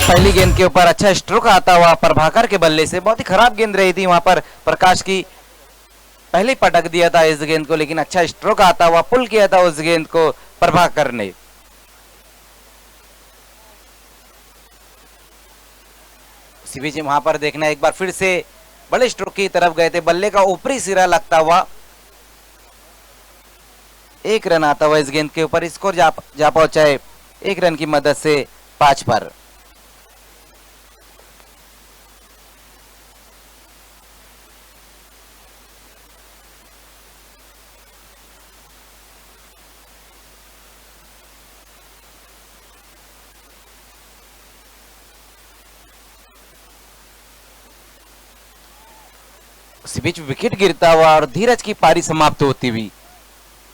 पहली गेंद के ऊपर अच्छा स्ट्रोक आता हुआ प्रभाकर के बल्ले से, बहुत ही खराब गेंद रही थी वहां पर प्रकाश की, पहले पटक दिया था इस गेंद को, लेकिन अच्छा स्ट्रोक आता हुआ पुल किया था उस गेंद को प्रभाकर ने। इसी बीच वहां पर देखना एक बार फिर से बड़े स्ट्रोक की तरफ गए थे, बल्ले का ऊपरी सिरा लगता हुआ एक रन आता हुआ इस गेंद के ऊपर, स्कोर जा पहुंचाए एक रन की मदद से 5 पर। इसी बीच विकेट गिरता हुआ और धीरज की पारी समाप्त होती हुई,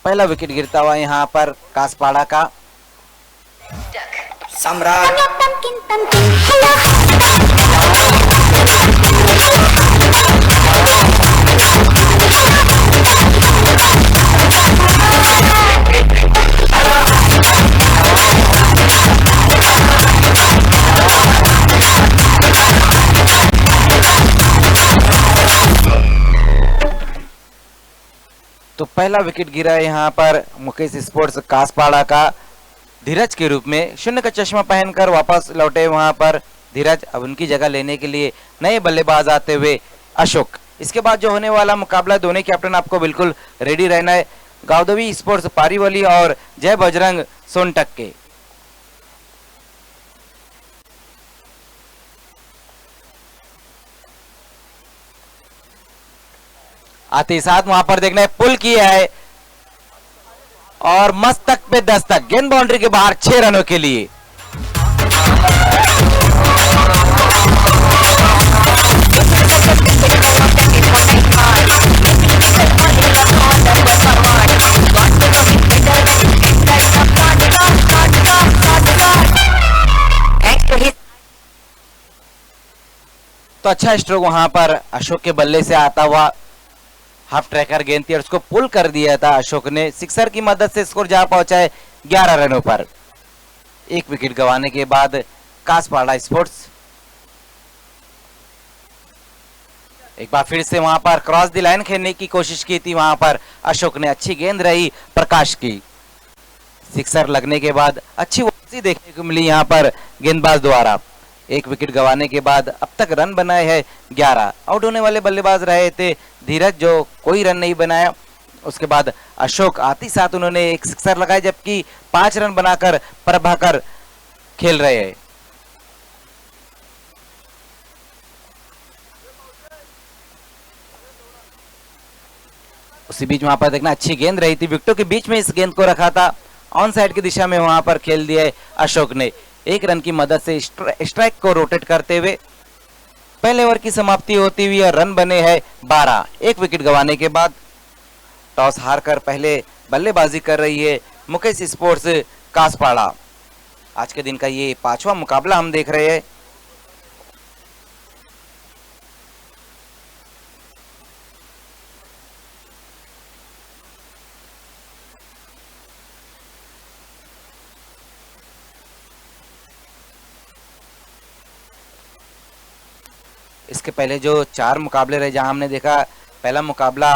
पहला विकेट गिरता हुआ यहां पर कासपाड़ा का सम्राट। तो पहला विकेट गिरा यहां पर मुकेश स्पोर्ट्स कासपाड़ा का धीरज के रूप में। शून्य का चश्मा पहनकर वापस लौटे वहां पर धीरज, अब उनकी जगह लेने के लिए नए बल्लेबाज आते हुए अशोक। इसके बाद जो होने वाला मुकाबला, दोनों कैप्टन आपको बिल्कुल रेडी रहना है, गावदेवी स्पोर्ट्स पारीवली और जय बजरंग सोनटक के। आते ही साथ वहां पर देखना है पुल किया है और मस्तक पे दस्तक, गेंद बाउंड्री के बाहर 6 रनों के लिए। तो अच्छा स्ट्रोक वहां पर अशोक के बल्ले से आता हुआ, हाफ ट्रैकर गेंद थी और उसको पुल कर दिया था अशोक ने, सिक्सर की मदद से स्कोर जा पहुंचा है 11 रनों पर। एक विकेट गंवाने के बाद कासपाड़ा स्पोर्ट्स एक बार फिर से वहां पर क्रॉस द लाइन खेलने की कोशिश की थी, वहां पर अशोक ने, अच्छी गेंद रही प्रकाश की, सिक्सर लगने के बाद अच्छी वापसी देखने को मिली यहां पर गेंदबाज द्वारा। एक विकेट गंवाने के बाद अब तक रन बनाए हैं 11। आउट होने वाले बल्लेबाज रहे थे धीरज, जो कोई रन नहीं बनाया। उसके बाद अशोक आती साथ उन्होंने एक सिक्सर लगाया, जबकि 5 रन बनाकर प्रभाकर खेल रहे हैं। उसी बीच वहां पर देखना अच्छी गेंद रही थी, विकेटों के बीच में इस गेंद को रखा था, ऑन साइड की दिशा में वहां पर खेल दिया है अशोक ने। एक रन की मदद से स्ट्राइक को रोटेट करते हुए पहले ओवर की समाप्ति होती हुई और रन बने हैं 12। एक विकेट गंवाने के बाद टॉस हारकर पहले बल्लेबाजी कर रही है मुकेश स्पोर्ट्स कासपाड़ा। आज के दिन का ये 5वां मुकाबला हम देख रहे हैं। इसके पहले जो 4 मुकाबले रहे, जहां हमने देखा पहला मुकाबला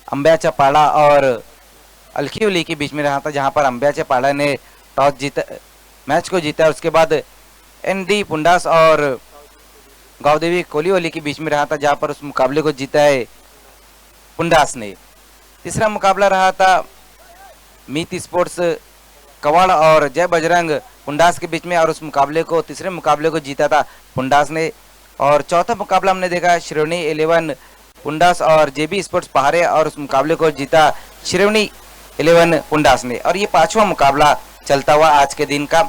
अंबिया चपाड़ा और अलखीवली के बीच में रहा था, जहां पर अंबिया चपाड़ा ने टॉस जीता, मैच को जीता। उसके बाद एनडी पुंडास और गावदेवी कोलीवली के बीच में रहा था, जहां पर उस मुकाबले को जीता है पुंडास ने। तीसरा मुकाबला रहा था मीत स्पोर्ट्स कवाड़ और जय बजरंग पुंडास के बीच में, और उस मुकाबले को, तीसरे मुकाबले को जीता था पुंडास ने। और चौथा मुकाबला हमने देखा श्रेणी 11 पुंडास और जेबी स्पोर्ट्स पहाड़े, और उस मुकाबले को जीता श्रेणी 11 पुंडास ने। और ये 5वां मुकाबला चलता हुआ आज के दिन का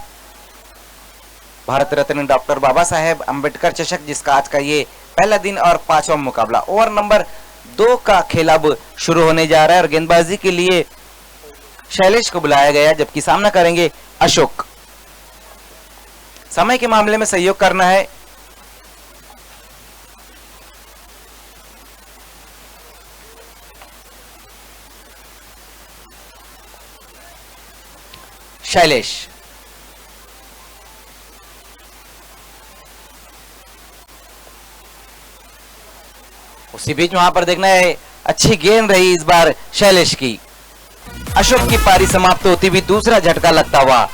भारत रत्न डॉक्टर बाबा साहेब अंबेडकर चषक, जिसका आज का ये पहला दिन और 5वां मुकाबला। ओवर नंबर 2 का खेल अब शुरू होने जा रहा है और गेंदबाजी के लिए शैलेश को बुलाया गया, जबकि सामना करेंगे अशोक। समय के मामले में सहयोग करना है। शैलेश। उसी बीच वहां पर देखना है, अच्छी गेंद रही इस बार शैलेश की। अशोक की पारी समाप्त होती हुई दूसरा झटका लगता हुआ।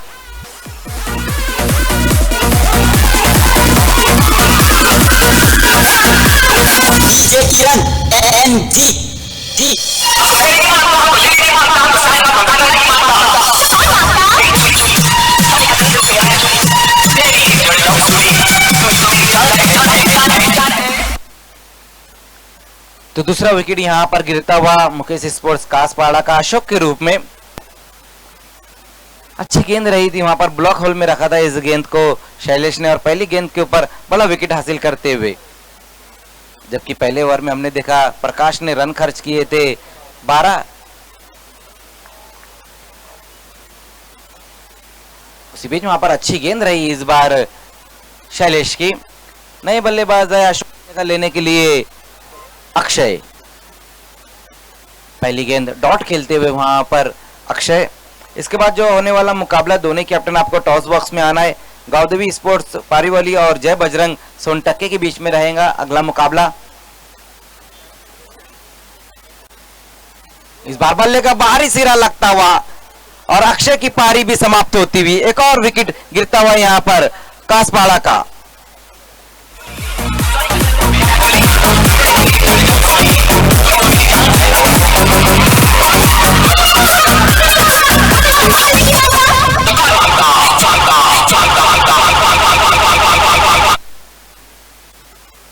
तो दूसरा विकेट यहां पर गिरता हुआ मुकेश स्पोर्ट्स कासपाड़ा का अशोक के रूप में। अच्छी गेंद रही थी, वहां पर ब्लॉक होल में रखा था इस गेंद को शैलेश ने और पहली गेंद के ऊपर बड़ा विकेट हासिल करते हुए। जबकि पहले ओवर में हमने देखा प्रकाश ने रन खर्च किए थे 12। उसी बीच वहां पर अच्छी गेंद रही इस बार शैलेश की। नए बल्लेबाज है अशोक लेने के लिए अक्षय। पहली गेंद डॉट खेलते हुए वहां पर अक्षय। इसके बाद जो होने वाला मुकाबला, दोनों कैप्टन आपको टॉस बॉक्स में आना है। गावदेवी स्पोर्ट्स पारीवाली और जय बजरंग सोनटक्के के बीच में रहेगा अगला मुकाबला। इस बार बल्ले का बाहरी सिरा लगता हुआ और अक्षय की पारी भी समाप्त होती हुई। एक और विकेट गिरता हुआ यहां पर कासपाड़ा का।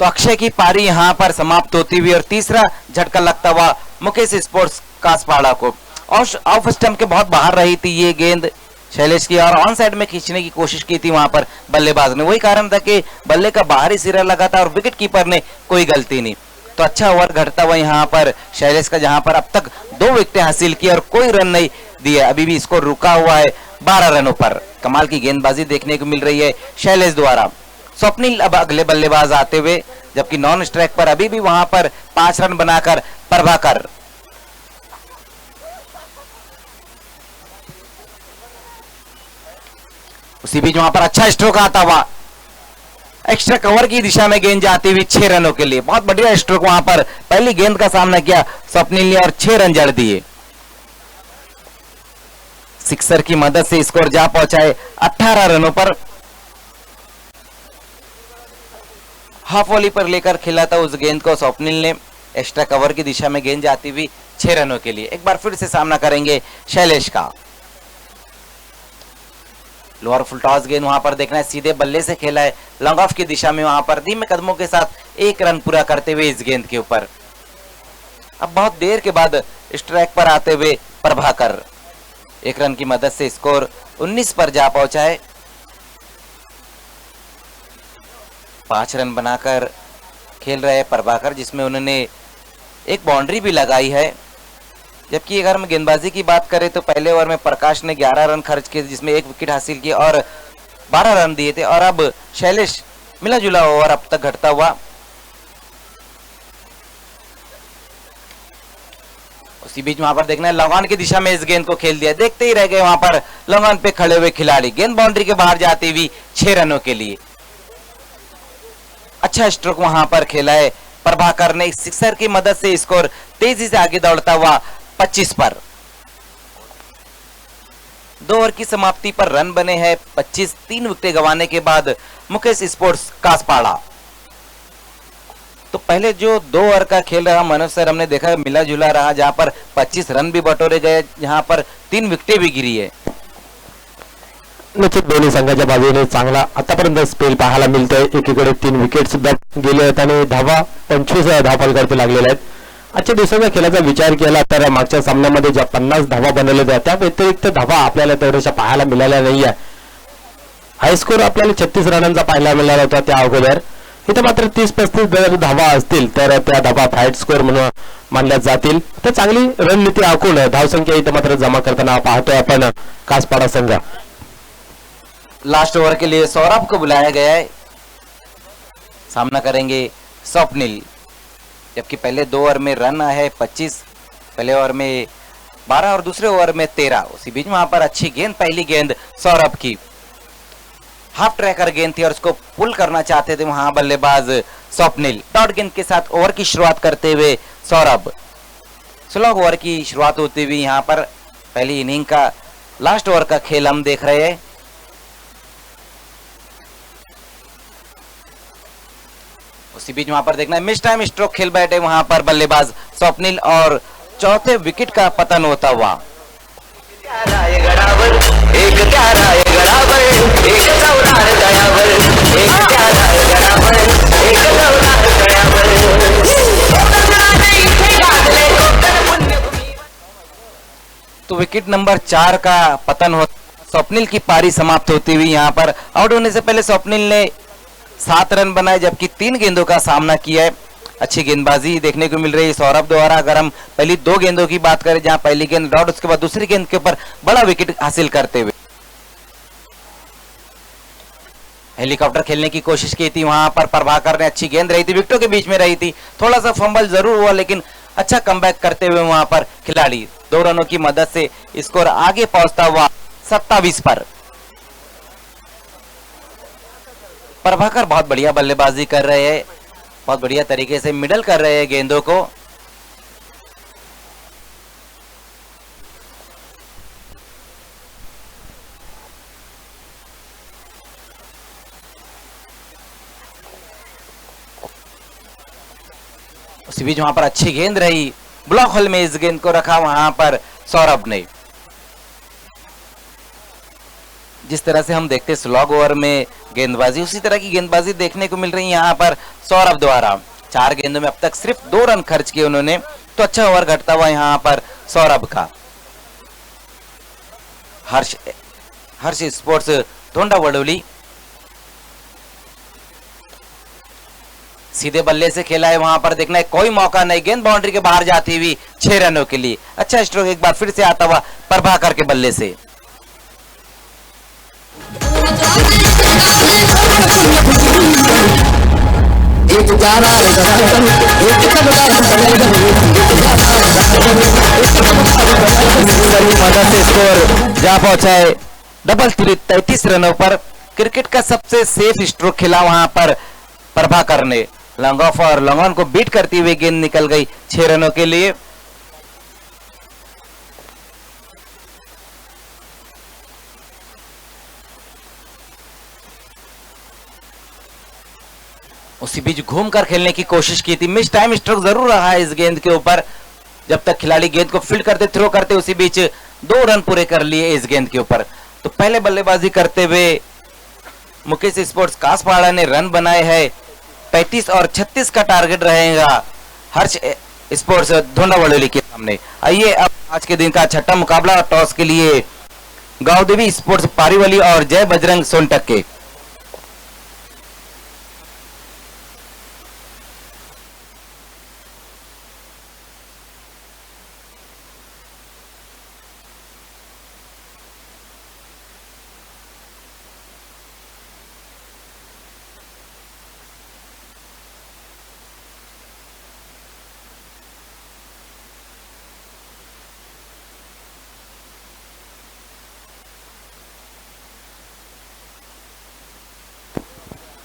तो अक्षय की पारी यहां पर समाप्त होती हुई और तीसरा झटका लगता हुआ मुकेश स्पोर्ट्स कासपाड़ा को। और ऑफ स्टंप के बहुत बाहर रही थी ये गेंद शैलेश की और ऑन साइड में खींचने की कोशिश की थी वहां पर बल्लेबाज ने। वही कारण था कि बल्ले का बाहरी सिरा लगा था और विकेट कीपर ने कोई गलती नहीं। तो अच्छा ओवर घटता हुआ यहां पर शैलेश का, जहां पर अब तक 2 विकेटें हासिल की और कोई रन नहीं दिए। अभी भी स्कोर रुका हुआ है 12 रनों पर। कमाल की गेंदबाजी देखने को मिल रही है शैलेश द्वारा। स्वप्निल अब अगले बल्लेबाज आते हुए, जबकि नॉन स्ट्राइक पर अभी भी वहां पर 5 रन बनाकर प्रभाकर। उसी बीच वहां पर अच्छा स्ट्रोक आता हुआ, एक्स्ट्रा कवर की दिशा में गेंद जाती हुई 6 रनों के लिए। बहुत बढ़िया स्ट्रोक वहां पर पहली गेंद का सामना किया स्वप्निल ने और 6 रन जड़ दिए। सिक्सर की मदद से स्कोर जा पहुंचाए 18 रनों पर। हाफ वॉली पर लेकर खेला था उस गेंद को स्वप्निल ने। एक्स्ट्रा कवर की दिशा में गेंद जाती हुई 6 रनों के लिए। एक बार फिर से सामना करेंगे शैलेश का। लोअर फुल टॉस गेंद वहां पर देखना है, सीधे बल्ले से खेला है लॉन्ग ऑफ की दिशा में। वहां पर धीमे कदमों के साथ 1 रन पूरा करते हुए इस गेंद के ऊपर। अब बहुत देर के बाद स्ट्राइक पर आते हुए प्रभाकर 1 रन की मदद से स्कोर 19 पर जा पहुंचा है। 5 रन बनाकर खेल रहे प्रभाकर, जिसमें उन्होंने एक बाउंड्री भी लगाई है। जबकि अगर हम गेंदबाजी की बात करें तो पहले ओवर में प्रकाश ने 11 रन खर्च किए, जिसमें 1 विकेट हासिल किया और 12 रन दिए थे। और अब शैलेश मिला जुला ओवर अब तक घटता हुआ। उसी बीच वहां पर देखना है, लॉन्ग ऑन की दिशा में इस गेंद को खेल दिया। देखते ही रह गए वहां पर लॉन्ग ऑन पे खड़े हुए खिलाड़ी। गेंद बाउंड्री के बाहर जाती हुई 6 रनों के लिए। अच्छा स्ट्रोक वहां पर खेला है प्रभाकर ने। सिक्सर की मदद से स्कोर तेजी से आगे दौड़ता हुआ 25 पर। 2 ओवर की समाप्ति पर रन बने हैं 25। 3 विकेट गंवाने के बाद मुकेश स्पोर्ट्स कासपाड़ा। तो पहले जो 2 ओवर का खेल रहा मनोज सर, हमने देखा मिला जुला रहा, जहां पर 25 रन भी बटोरे गए, जहां पर 3 विकेटें भी गिरी है। निश्चित दोन्ही संघाच्या बाजूने चांगला आतापर्यंत स्पेल पाहायला मिळतोय। एकीकडे 3 विकेट सुद्धा गेले आहेत आणि धावा 25 धावफलकावरती लागलेल्या आहेत। आजच्या दिवसाच्या खेळाचा विचार केला तर मागच्या सामन्यामध्ये ज्या 50 धावा बनवल्या होत्या त्या व्यतिरिक्त धावा आपल्याला तेवढ्याशा पाहायला मिळाल्या नाहीये। हाय स्कोर आपल्याला 36 रनांचा पाहायला मिळाला होता त्या अगोदर। इथे मात्र 30-35 जर धावा असतील तर त्या धावा फाईट स्कोर म्हणून मानल्या जातील। तर चांगली रणनीती आखून धावसंख्या इथे मात्र जमा करताना पाहतोय आपण कासपाडा संघ। लास्ट ओवर के लिए सौरभ को बुलाया गया है। सामना करेंगे स्वप्निल। जबकि पहले 2 ओवर में रन आए हैं 25, पहले ओवर में 12 और दूसरे ओवर में 13। उसी बीच में वहां पर अच्छी गेंद, पहली गेंद सौरभ की हाफ ट्रैकर गेंद थी और उसको पुल करना चाहते थे वहां बल्लेबाज स्वप्निल। डॉट गेंद के साथ ओवर की शुरुआत करते हुए सौरभ। 16 ओवर की शुरुआत होती हुई यहाँ पर पहली इनिंग का लास्ट ओवर का खेल हम देख रहे हैं। उसी बीच वहां पर देखना है मिस टाइम स्ट्रोक खेल बैठे वहां पर बल्लेबाज स्वप्निल और चौथे विकेट का पतन होता हुआ। तो विकेट नंबर 4 का पतन हो, स्वप्निल की पारी समाप्त होती हुई यहाँ पर आउट होने से पहले स्वप्निल ने 7 रन बनाए, जबकि 3 गेंदों का सामना किया है। अच्छी गेंदबाजी देखने को मिल रही है सौरभ द्वारा। अगर हम पहली 2 गेंदों की बात करें, जहां पहली गेंद डॉट, उसके बाद दूसरी गेंद के ऊपर बड़ा विकेट हासिल करते हुए हेलीकॉप्टर खेलने की कोशिश की थी वहां पर प्रभाकर ने। अच्छी गेंद रही थी, विकेटों के बीच में रही थी, थोड़ा सा फंबल जरूर हुआ, लेकिन अच्छा कमबैक करते हुए वहां पर खिलाड़ी 2 रनों की मदद से स्कोर आगे पहुंचता हुआ 27 पर। प्रभाकर बहुत बढ़िया बल्लेबाजी कर रहे हैं, बहुत बढ़िया तरीके से मिडल कर रहे हैं गेंदों को। उसी बीच वहां पर अच्छी गेंद रही, ब्लॉक होल में इस गेंद को रखा वहां पर सौरभ ने। जिस तरह से हम देखते स्लॉग ओवर में गेंदबाजी, उसी तरह की गेंदबाजी देखने को मिल रही है यहाँ पर सौरभ द्वारा। 4 गेंदों में अब तक सिर्फ 2 रन खर्च किए उन्होंने, तो अच्छा ओवर घटता हुआ यहाँ पर सौरभ का। हर्ष स्पोर्ट्स धोंडा वडोली सीधे बल्ले से खेला है, वहां पर देखना है कोई मौका नहीं, गेंद बाउंड्री के बाहर जाती हुई 6 रनों के लिए। अच्छा स्ट्रोक एक बार फिर से आता हुआ प्रभाकर के बल्ले से। मदद से स्कोर जा पहुंचा है डबल 33 रनों पर। क्रिकेट का सबसे सेफ स्ट्रोक खेला वहां पर प्रभाकर ने। लॉन्ग ऑफ और लॉन्ग ऑन को बीट करती हुई गेंद निकल गई 6 रनों के लिए। उसी बीच घूमकर खेलने की कोशिश की थी, मिस टाइम स्ट्रोक जरूर रहा है इस गेंद के ऊपर। जब तक खिलाड़ी गेंद को फील्ड करते, थ्रो करते, उसी बीच 2 रन पूरे कर लिए इस गेंद के ऊपर। तो पहले बल्लेबाजी करते हुए मुकेश स्पोर्ट्स कासपाड़ा ने रन बनाए हैं 35 और 36 का टारगेट रहेगा हर्ष स्पोर्ट्स धोंडा वडोली के सामने। आइए अब आज के दिन का छठा मुकाबला टॉस के लिए गांवदेवी स्पोर्ट्स पारीवली और जय बजरंग सोनटक के।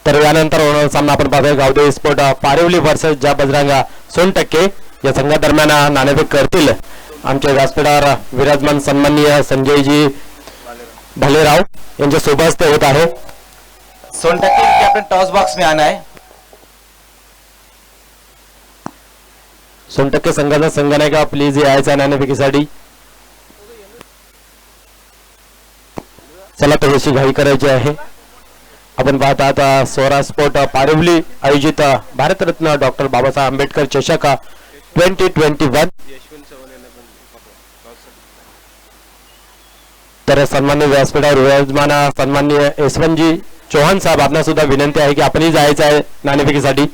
तर यानंतर होणारा सामना आपण पाहतोय गावदेवी स्पोर्ट पारिवली वर्सेस जय बजरंग सोनटक्के या संघादरम्यान नाणेफेक करतील आमचे व्यासपीठावर विराजमान सन्माननीय संजयजी भालेराव यांच्या सोबत ते होत आहे। सोनटक्के कैप्टन टॉस बॉक्स में आना है। सोनटक्के संघाचा संघ नाही का, प्लीज यायचा नाणेफेकीसाठी। चला थोडीशी घाई करायची आहे। आपण पाहत आहात स्वराज स्पोर्ट पारिवली आयोजित भारतरत्न डॉक्टर बाबासाहेब आंबेडकर चषक 2021। तर सन्मान्य व्यासपीठावर विराजमान सन्माननीय यशवंतजी चौहान साहब, आपल्याला सुद्धा विनंती आहे की आपणही जायचं आहे नाणेफेकीसाठी।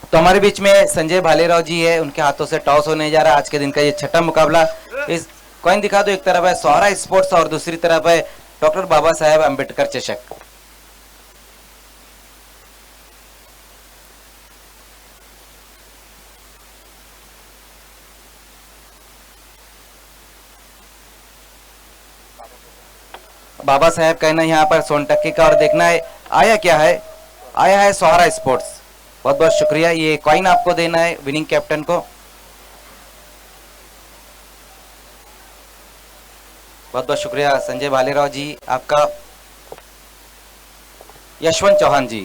तो हमारे बीच में संजय भालेराव जी है, उनके हाथों से टॉस होने जा रहा है। आज के दिन का ये छठा मुकाबला। इस कॉइन दिखा दो, एक तरफ है सौरा स्पोर्ट्स और दूसरी तरफ है डॉक्टर बाबा साहेब अम्बेडकर चषक। बाबा साहेब कहना यहाँ पर सोनटक्की का और देखना है आया क्या है, आया है सौरा स्पोर्ट्स। बहुत बहुत शुक्रिया, ये कॉइन आपको देना है विनिंग कैप्टन को। बहुत बहुत शुक्रिया संजय भालेराव जी आपका। यशवंत चौहान जी,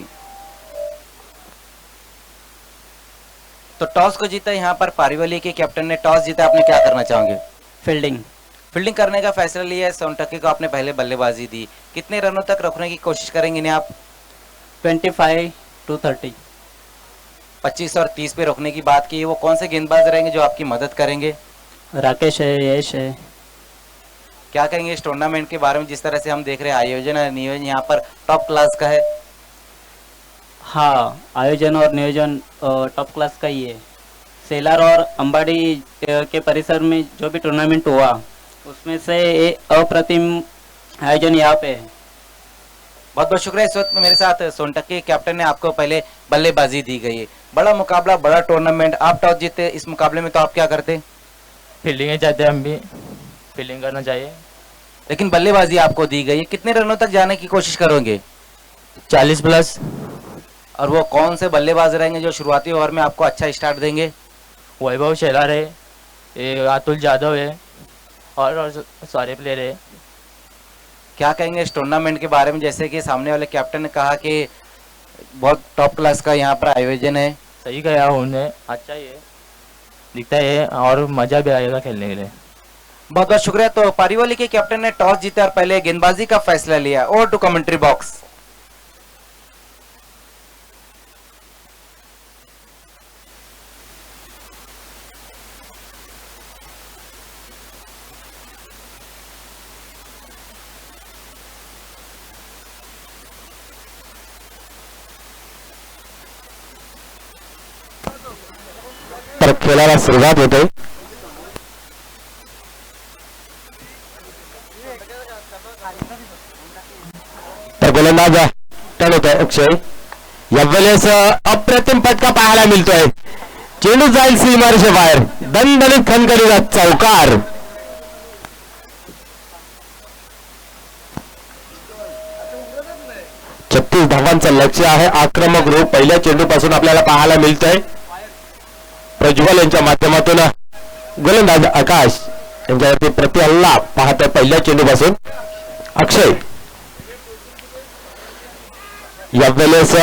तो टॉस को जीता यहाँ पर पारीवली के कैप्टन ने टॉस जीता, आपने क्या करना चाहोगे? फील्डिंग। फील्डिंग करने का फैसला लिया है। सोनटक्की को आपने पहले बल्लेबाजी दी, कितने रनों तक रखने की कोशिश करेंगे इन्हें आप? 25 to 30। 25 और 30 पे रोकने की बात की है। वो कौन से गेंदबाज रहेंगे जो आपकी मदद करेंगे? राकेश है, यश है। क्या कहेंगे इस टूर्नामेंट के बारे में? जिस तरह से हम देख रहे हैं आयोजन और नियोजन यहाँ पर टॉप क्लास का है। हाँ, आयोजन और नियोजन टॉप क्लास का ही है। सेलार और अंबाड़ी के परिसर में जो भी टूर्नामेंट हुआ उसमें से अप्रतिम आयोजन यहाँ पे है। बहुत बहुत शुक्रिया। इस वक्त मेरे साथ सोनटक्की कैप्टन ने आपको पहले बल्लेबाजी दी गई है। बड़ा मुकाबला, बड़ा टूर्नामेंट, आप टॉस जीते इस मुकाबले में तो आप क्या करते? फील्डिंग ही चाहते हैं, हम भी फील्डिंग करना चाहिए। लेकिन बल्लेबाजी आपको दी गई है, कितने रनों तक जाने की कोशिश करोगे? 40 प्लस। और वो कौन से बल्लेबाज रहेंगे जो शुरुआती ओवर में आपको अच्छा स्टार्ट देंगे? वैभव शेलार है, ये अतुल जाधव है और सारे प्लेयर है। क्या कहेंगे इस टूर्नामेंट के बारे में? जैसे कि सामने वाले कैप्टन ने कहा कि बहुत टॉप क्लास का यहाँ पर आयोजन है। सही कहा उन्होंने, अच्छा ही है, दिखता है और मजा भी आएगा खेलने के लिए। बहुत बहुत शुक्रिया। तो पारीवली के कैप्टन ने टॉस जीता और पहले गेंदबाजी का फैसला लिया। Over to commentary box. तर खेळाला सुरुवात होते। तर गोलंदाज टर्न होत आहे अक्षय। यावेळेस अप्रतिम फटका पाहायला मिळतोय, चेंडू जाईल सीमारेषे बाहेर, दणदणीत खणखणीत चौकार। 36 धावांचं लक्ष्य आहे। आक्रमक रूप पहिल्या चेंडूपासून आपल्याला पाहायला मिळतंय। प्रज्वल यांच्या माध्यमातून गोलंदाज आकाश यांच्यावरती प्रति हल्ला पाहतोय पहिल्या चेंडूपासून अक्षय। यावेळेस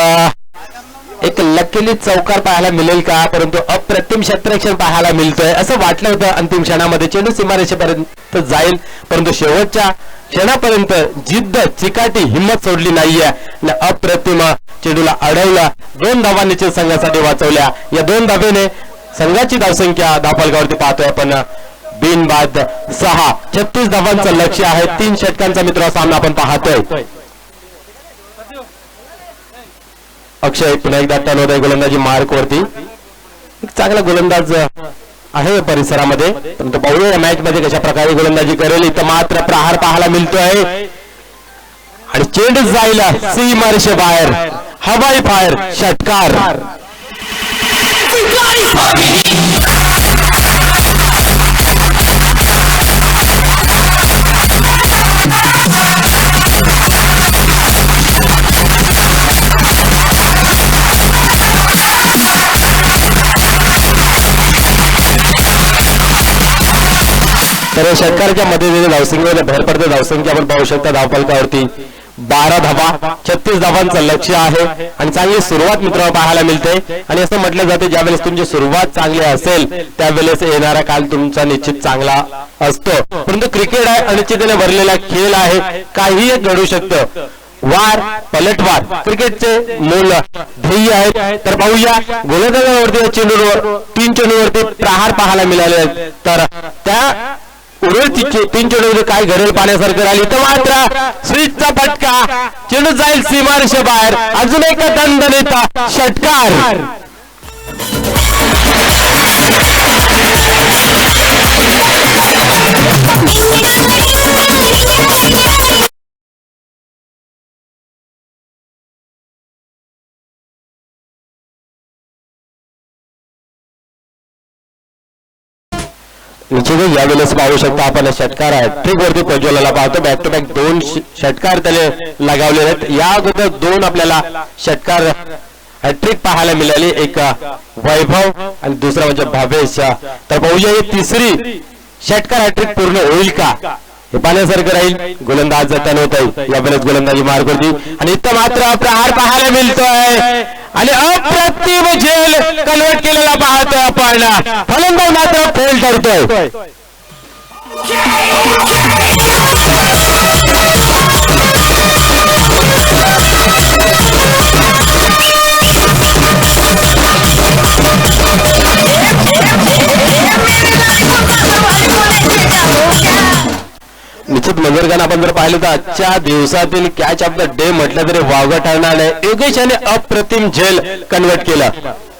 एक लकीली चौकार पाहायला मिळेल का, परंतु अप्रतिम क्षेत्ररक्षण पाहायला मिळतंय। असं वाटलं होतं अंतिम क्षणामध्ये चेंडू सीमारेषेपर्यंत जाईल, परंतु शेवटच्या क्षणापर्यंत जिद्द, चिकाटी, हिंमत सोडली नाहीये आणि अप्रतिम चेंडूला अडवला। 2 धावा निश्चित संघासाठी वाचवल्या। या 2 धावेने संघाची धावसंख्या धावफलकावरती पाहतोय आपण बिनबाद 6। 36 धावांचं लक्ष्य आहे। 3 षटकांचा मित्र सामना आपण पाहतोय। अक्षय पुन्हा एकदा टर्न होत आहे गोलंदाजी मार्क वरती। एक चांगला गोलंदाज आहे परिसरामध्ये, परंतु पाहूया या मॅच मध्ये कशा प्रकारे गोलंदाजी करेल। इथं मात्र प्रहार पाहायला मिळतोय आणि चेंडू जाईल सीमारेषे बाहेर, हवाई फायर, षटकार। तर षटकाराच्या मध्ये धावसंख्येमध्ये भर पडते। धावसंख्या आपण पाहू शकता धावफलकावरती 12 धावा, 36 धावांचं लक्ष्य आहे आणि चांगली सुरुवात मित्रांनो पाहायला मिळते। आणि असं म्हटलं जाते ज्यावेळेस तुमची सुरुवात चांगली असेल त्यावेळेस येणारा काल तुमचा निश्चित चांगला असतो। परंतु क्रिकेट आहे, अनिश्चिततेने भरलेला खेळ आहे, काहीही घडू शकतं। वार पलटवार क्रिकेटचे मूल ध्येय आहे। तर पाहूया गोलंदाजावरती चेंडूवर 3 चेंडूवरती प्रहार पाहायला मिळाले, तर त्या उर्वरित 3 चेंडूमध्ये काय घडेल पाण्यासारखं राहिली। तर मात्र स्विचचा फटका, चेंडू जाईल सीमारेषे बाहेर, अजून एक दणदणीत षटकार। निश्चितच यावेळेस पाहू शकता आपण षटकार आहे ट्रिक वरती प्रज्वलला पाहतो बॅक टू बॅक 2 षटकार त्याने लगावलेले आहेत या अगोदर 2 आपल्याला षटकार हॅट्रिक पाहायला मिळाली एक वैभव आणि दुसरा म्हणजे भावेश तर पाहूया ही तिसरी षटकार हॅट्रिक पूर्ण होईल का हे पाहण्यासारखं राहील गोलंदाज जाताना होत आहे यावेळेस गोलंदाजी मार्ग होती आणि इथं मात्र प्रहार पाहायला मिळतोय आणि अप्रतिम झेल कन्वर्ट केलेला पाहतोय आपण फलंदाज मात्र फेल ठरतोय निश्चित मंजरगान आपण जर पाहिलं तर आजच्या दिवसातील कॅच ऑफ द डे म्हटलं तरी वावगं ठरणार नाही योगेश याने अप्रतिम झेल कन्वर्ट केला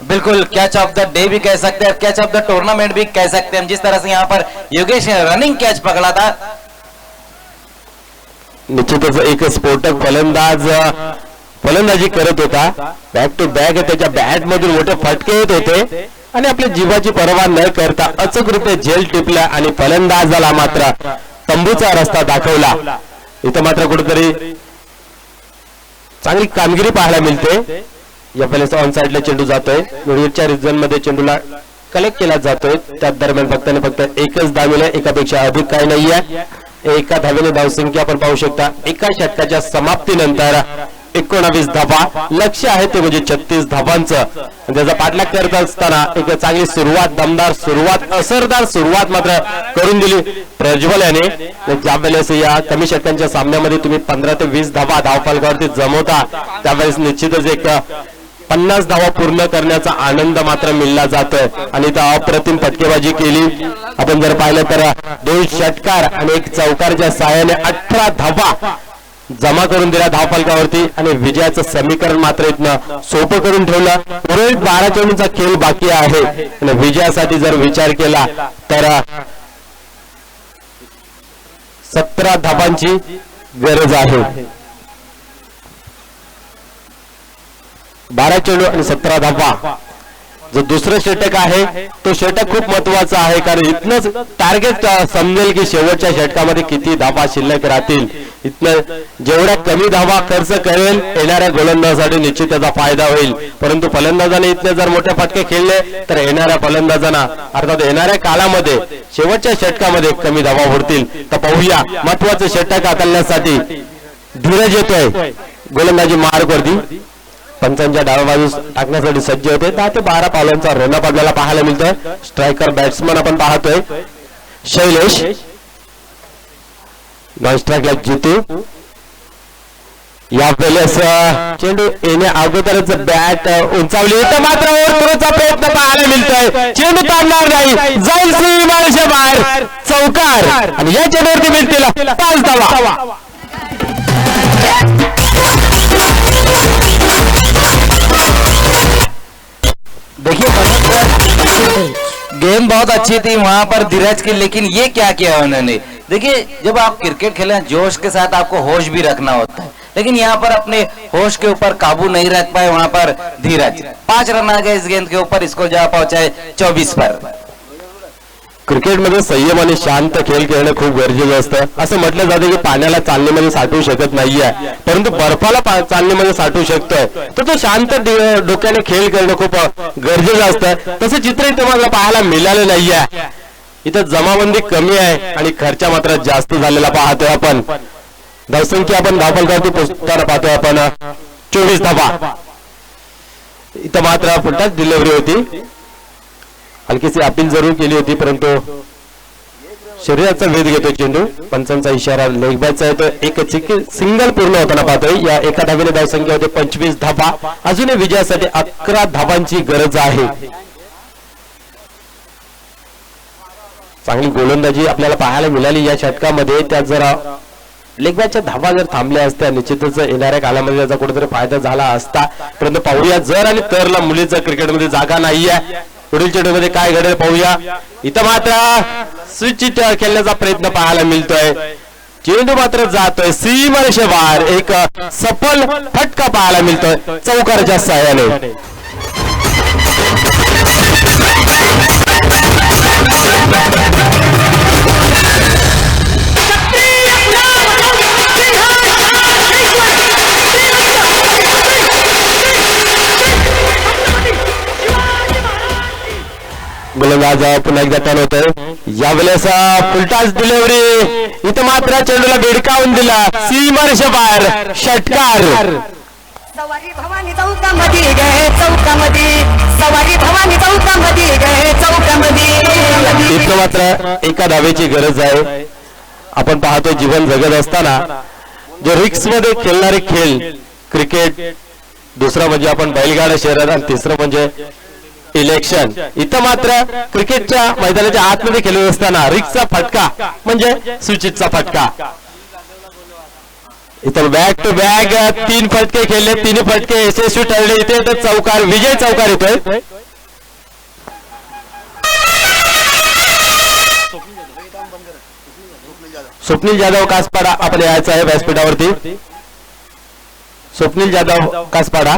बिल्कुल कैच ऑफ द डे भी कह सकते हैं कैच ऑफ द टूर्नामेंट भी कह सकते हैं जिस तरह से यहाँ पर योगेश ने रनिंग कैच पकड़ा था निश्चितच एक स्फोटक फलंदाजी करत होता बॅक टू बॅक त्याच्या बॅट मधून मोठे फटके येत होते आणि आपल्या जीवाची पर्वा न करता अचूकरीत्या झेल टिपला आणि फलंदाजाला मात्र तंबूचा रस्ता दाखवला इथं मात्र कुठेतरी चांगली कामगिरी पाहायला मिळते या पहिले ऑन साइडला चेंडू जातोय मिडविडच्या रिजन मध्ये चेंडूला कलेक्ट केला जातोय त्या दरम्यान फक्त एकच धावेला एकापेक्षा अधिक काही नाहीये एका धावेने धावसंख्या आपण पाहू शकता एका षटकाच्या समाप्तीनंतर 19 धावा लक्ष आहे ते म्हणजे 36 धावांचं त्याचा पाठलाग करत असताना एक चांगली सुरुवात दमदार सुरुवात असरदार सुरुवात मात्र करून दिली प्रज्वल याने ज्या वेळेस या कमी षटकांच्या सामन्यामध्ये तुम्ही 15 ते 20 धावा धावफलकावरती जमवता त्यावेळेस निश्चितच एक 50 धावा पूर्ण करण्याचा आनंद मात्र मिळला जातोय आणि त्या अप्रतिम फटकेबाजी केली आपण जर पाहिलं तर 2 षटकार आणि 1 चौकारच्या सहाय्याने 18 धावा जमा करून दिल्या धावफलकावरती आणि विजयाचं समीकरण मात्र इथनं सोपं करून ठेवलं उर्वरित 12 चेंडूंचा खेळ बाकी आहे आणि विजयासाठी जर विचार केला तर 17 धावांची गरज आहे 12 चेंडू आणि 17 धावा जो दुसरं षटक आहे तो षटक खूप महत्वाचा आहे कारण इथनच टार्गेट समजेल की शेवटच्या षटकामध्ये किती धावा शिल्लक राहतील इथनं जेवढ्या कमी धावा खर्च करेल येणाऱ्या गोलंदाजासाठी निश्चित त्याचा फायदा होईल परंतु फलंदाजाने इथले जर मोठे फटके खेळले तर येणाऱ्या फलंदाजांना अर्थात येणाऱ्या कालामध्ये शेवटच्या षटकामध्ये कमी धावा उरतील तर पाहूया महत्वाचं षटक हाताळण्यासाठी धीरज येतोय गोलंदाजी मार्गवरती पंचांच्या डाव्या बाजूस टाकण्यासाठी सज्ज होते 10 ते 12 पावलांचा रनअप आपल्याला पाहायला मिळतोय स्ट्रायकर बॅट्समन आपण पाहतोय शैलेश नॉन स्ट्राईकला जितू या वेळेस चेंडू येण्या अगोदरच बॅट उंचावली तर मात्र ओव्हरथ्रोचा प्रयत्न पाहायला मिळतोय चेंडू ताणणार नाही जाईल सीमारेषे बाहेर चौकार आणि या चेंडूवरती मिळतील 5 धावा देखिए गेम बहुत अच्छी थी वहां पर धीरज की लेकिन ये क्या किया उन्होंने देखिए जब आप क्रिकेट खेलें जोश के साथ आपको होश भी रखना होता है लेकिन यहाँ पर अपने होश के ऊपर काबू नहीं रख पाए वहां पर धीरज 5 रन आ गए इस गेंद के ऊपर इसको जा पहुंचाए 24 पर क्रिकेटमध्ये संयम आणि शांत खेळ खेळणं खूप गरजेचं असतं असं म्हटलं जातं की पाण्याला चालणीमध्ये साठवू शकत नाहीये परंतु बर्फाला चालणीमध्ये साठवू शकतोय तर तो शांत डोक्याने खेळ करणं खूप गरजेचं असतं तसं चित्र इथे मला पाहायला मिळालं नाहीये इथं जमाबंदी कमी आहे आणि खर्च मात्र जास्त झालेला पाहतोय आपण धावसंख्या आपण धावफलकावरती पोहोचताना पाहतोय आपण 24 धावा इथं मात्र पुन्हा डिलिव्हरी होती हलकीशी अपील जरूर केली होती परंतु शरीराचा वेध घेतो चेंडू पंचांचा इशारा लेग बायचा येतो एक सिंगल पूर्ण होताना पाहतोय या एका धावेने धावसंख्या होते 25 धावा अजूनही विजयासाठी 11 धावांची गरज आहे चांगली गोलंदाजी आपल्याला पाहायला मिळाली या षटकामध्ये त्या जरा लेगबॅटच्या धावा जर थांबल्या असत्या निश्चितच येणाऱ्या कालामध्ये त्याचा कुठेतरी फायदा झाला असता परंतु पाहूया जर आणि तरला मुलीचा क्रिकेटमध्ये जागा नाहीये पुढील चेंडूमध्ये काय घडेल पाहूया इथं मात्र स्विच खेळण्याचा प्रयत्न पाहायला मिळतोय चेंडू मात्र जातोय सीमारेषे बाहेर एक सफल फटका पाहायला मिळतोय चौकारच्या सहाय्याने गोलंदाज पुन्हा एकदा टर्न होतोय यावेळेस फुलटाच डिलिव्हरी इथं मात्र चेंडूला भिडकावून दिला सीमारेषा बाहेर षटकार. सवारी भवानी चौकामध्ये गे चौकामध्ये सवारी भवानी चौकामध्ये गे चौकामध्ये. इथं मात्र एका धावेची गरज आहे. आपण पाहतो जीवन जगत असताना जो रिक्स मध्ये खेळणारे खेळ क्रिकेट, दुसरं म्हणजे आपण बैलगाडा शर्यत आणि तिसरं म्हणजे इलेक्शन. इथं मात्र क्रिकेटच्या मैदानाच्या आतमध्ये खेळत असताना रिक्सचा फटका म्हणजे सूचितचा फटका. इथं बॅक टू बॅक 3 फटके खेळले, 3 फटके यशस्वी ठरले. इथे तर चौकार, विजय चौकार येतोय. स्वप्नील जाधव कासपाडा आपण यायचं आहे व्यासपीठावरती. स्वप्नील जाधव कासपाडा.